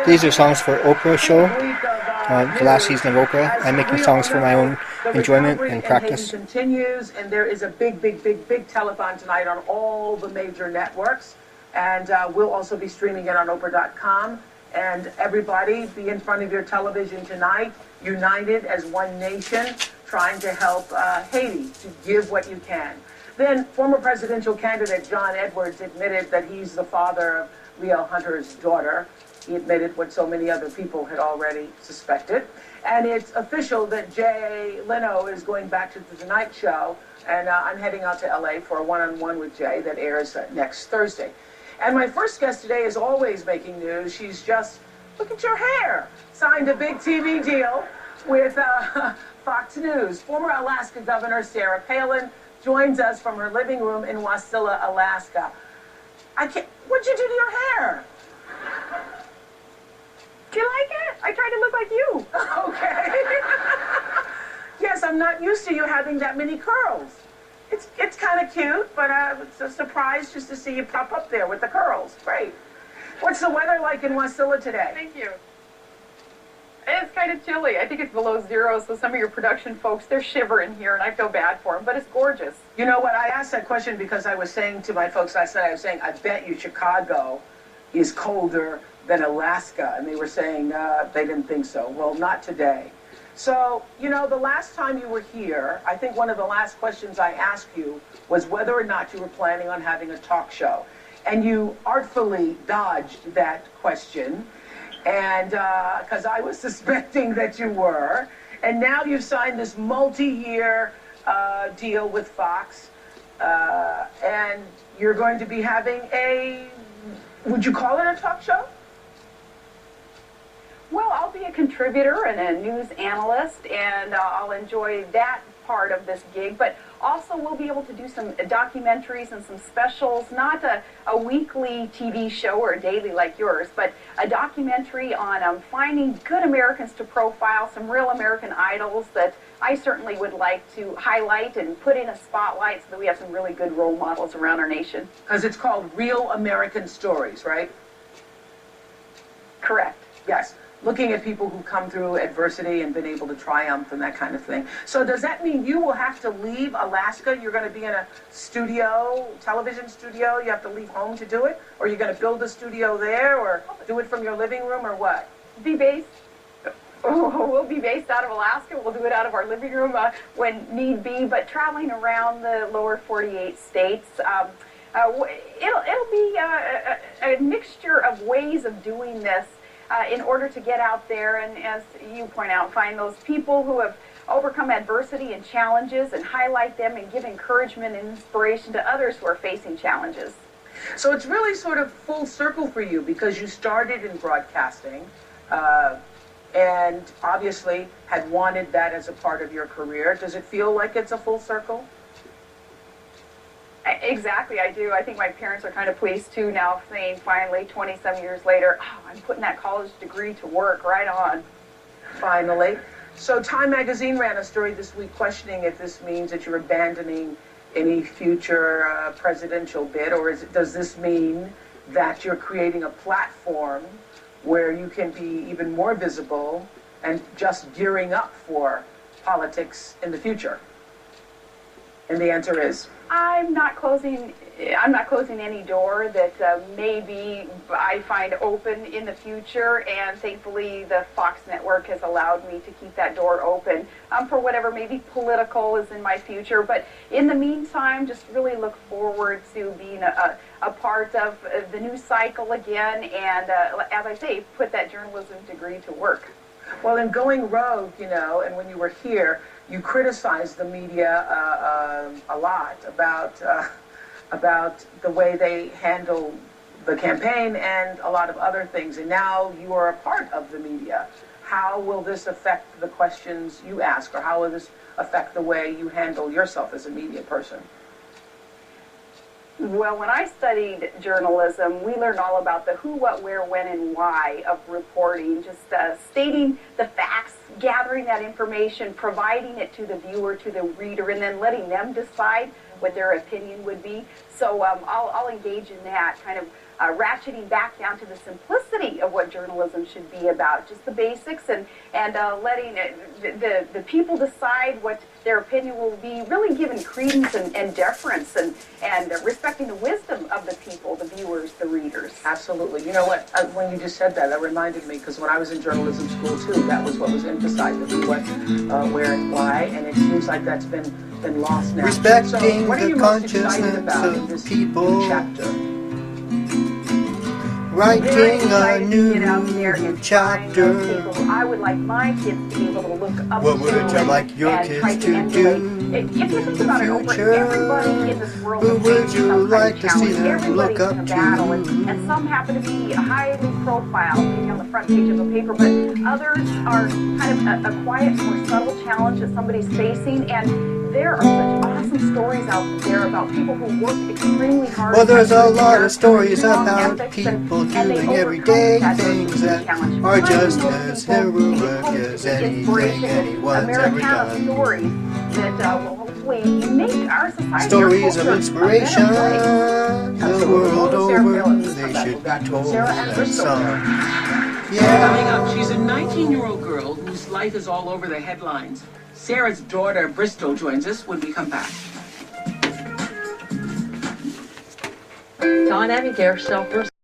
These are songs for Oprah show, the last season of Oprah. I'm making songs for my own enjoyment and practice. Continues, and there is a big telethon tonight on all the major networks, and we'll also be streaming it on Oprah.com. And everybody, be in front of your television tonight, united as one nation, trying to help Haiti to give what you can. Then, former presidential candidate John Edwards admitted that he's the father of Leo Hunter's daughter. He admitted what so many other people had already suspected. And it's official that Jay Leno is going back to the Tonight Show, and I'm heading out to LA for a one-on-one with Jay that airs next Thursday. And my first guest today is always making news. She's just, look at your hair, signed a big TV deal with Fox News. Former Alaska Governor Sarah Palin joins us from her living room in Wasilla, Alaska. What'd you do to your hair? Do you like it? I tried to look like you. Okay. Yes, I'm not used to you having that many curls. It's kind of cute, but it's a surprise just to see you pop up there with the curls. Great. What's the weather like in Wasilla today? Thank you. It's kind of chilly. I think it's below zero, so some of your production folks, they're shivering here, and I feel bad for them, but it's gorgeous. You know what? I asked that question because I was saying to my folks last night, I bet you Chicago is colder than Alaska, and they were saying they didn't think so. Well, not today. So, you know, the last time you were here, I think one of the last questions I asked you was whether or not you were planning on having a talk show. And you artfully dodged that question, and because I was suspecting that you were. And now you've signed this multi-year deal with Fox, and you're going to be having would you call it a talk show? Well, I'll be a contributor and a news analyst, and I'll enjoy that part of this gig, but also we'll be able to do some documentaries and some specials, not a weekly TV show or a daily like yours, but a documentary on finding good Americans to profile, some real American idols that I certainly would like to highlight and put in a spotlight so that we have some really good role models around our nation. Because it's called Real American Stories, right? Correct. Yes. Looking at people who come through adversity and been able to triumph and that kind of thing. So does that mean you will have to leave Alaska? You're going to be in a studio, television studio? You have to leave home to do it? Or you're going to build a studio there or do it from your living room or what? We'll be based out of Alaska. We'll do it out of our living room when need be, but traveling around the lower 48 states. It'll be a mixture of ways of doing this in order to get out there and, as you point out, find those people who have overcome adversity and challenges and highlight them and give encouragement and inspiration to others who are facing challenges. So it's really sort of full circle for you because you started in broadcasting and obviously had wanted that as a part of your career. Does it feel like it's a full circle? Exactly, I do. I think my parents are kind of pleased too now, saying finally, 27 years later, oh, I'm putting that college degree to work right on. Finally. So Time Magazine ran a story this week questioning if this means that you're abandoning any future presidential bid, or does this mean that you're creating a platform where you can be even more visible and just gearing up for politics in the future? And the answer is? I'm not closing any door that maybe I find open in the future, and thankfully the Fox network has allowed me to keep that door open for whatever maybe political is in my future. But in the meantime, just really look forward to being a part of the news cycle again, and as I say, put that journalism degree to work. Well, in going rogue, you know, and when you were here, you criticized the media a lot about the way they handle the campaign and a lot of other things. And now you are a part of the media. How will this affect the questions you ask, or how will this affect the way you handle yourself as a media person? Well, when I studied journalism, we learned all about the who, what, where, when, and why of reporting, just stating the facts, gathering that information, providing it to the viewer, to the reader, and then letting them decide what their opinion would be. So I'll engage in that, kind of ratcheting back down to the simplicity of what journalism should be about, just the basics, and letting the people decide what their opinion will be, really giving credence and deference and respecting the wisdom of the people, the viewers, the readers. Absolutely. You know what? When you just said that, that reminded me, because when I was in journalism school too, that was what was emphasized, the who, what, where, and why, and it seems like that's been lost now. Respecting so what are you the most excited consciousness about in of this people. new chapter? Very Writing a excited to get out there new and find chapter. those people who I would like my kids to be able to look up What to would you and, like your and kids try to emulate. do If you in think the about it, Oprah, future? everybody in this world Who is would facing you some like kind to of see challenge. them Everybody's look in a up battle, to? and some happen to be highly profiled, maybe on the front page of a paper, but others are kind of a quiet, more subtle challenge that somebody's facing, and there are such awesome stories out there about people who work extremely hard. Well, there's a lot of stories strong about ethics, people and they doing overcome everyday that things that challenge. are Finding just those as people heroic to be as inspiration anything with anyone's ever Americana done. stories that will hopefully make our society, Stories our of culture, inspiration, a better place. the world over, they should be told and sung. Coming Yeah. up, she's a 19-year-old girl whose life is all over the headlines. Sarah's daughter, Bristol, joins us when we come back. Dynamic air shelters